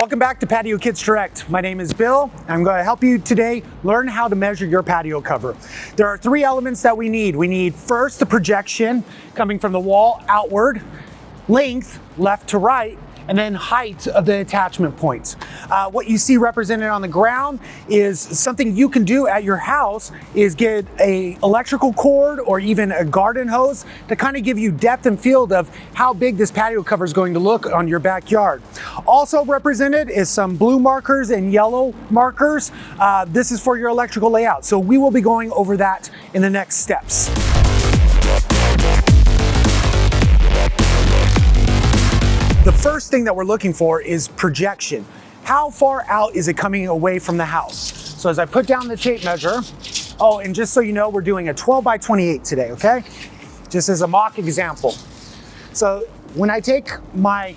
Welcome back to Patio Kits Direct. My name is Bill. I'm going to help you today learn how to measure your patio cover. There are three elements that we need. We need first the projection coming from the wall outward, length left to right, and then height of the attachment points. What you see represented on the ground is something you can do at your house is get a electrical cord or even a garden hose to kind of give you depth and field of how big this patio cover is going to look on your backyard. Also represented is some blue markers and yellow markers. This is for your electrical layout. So we will be going over that in the next steps. The first thing that we're looking for is projection. How far out is it coming away from the house? So as I put down the tape measure, oh, and just so you know, we're doing a 12 by 28 today, okay? Just as a mock example. So when I take my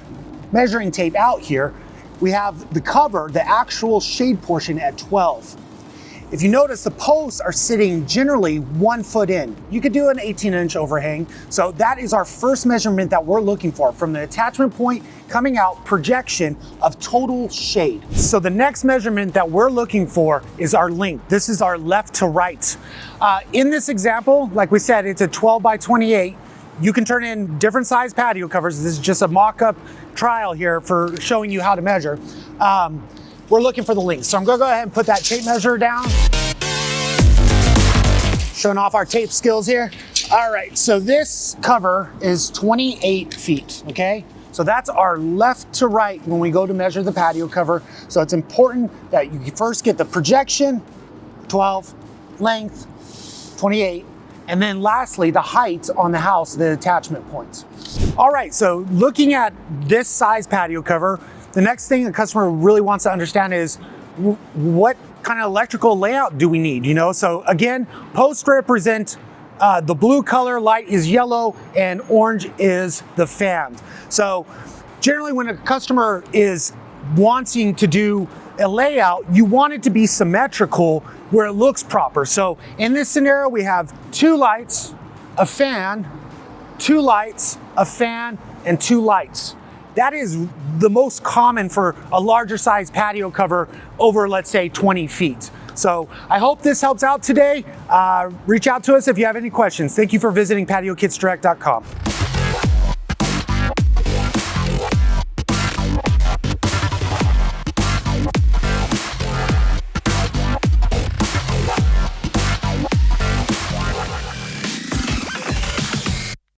measuring tape out here, we have the cover, the actual shade portion at 12. If you notice, the posts are sitting generally 1 foot in. You could do an 18-inch overhang. So that is our first measurement that we're looking for from the attachment point coming out, projection of total shade. So the next measurement that we're looking for is our length. This is our left to right. In this example, like we said, it's a 12 by 28. You can turn in different size patio covers. This is just a mock-up trial here for showing you how to measure. We're looking for the length. So I'm gonna go ahead and put that tape measure down. Showing off our tape skills here. All right, so this cover is 28 feet, okay? So that's our left to right when we go to measure the patio cover. So it's important that you first get the projection, 12, length, 28, and then lastly, the height on the house, the attachment points. All right, so looking at this size patio cover, the next thing a customer really wants to understand is what kind of electrical layout do we need, you know? So again, posts represent the blue color, light is yellow, and orange is the fan. So generally when a customer is wanting to do a layout, you want it to be symmetrical where it looks proper. So in this scenario, we have 2 lights, a fan, 2 lights, a fan, and 2 lights. That is the most common for a larger size patio cover over, let's say, 20 feet. So I hope this helps out today. Reach out to us if you have any questions. Thank you for visiting patiokitsdirect.com.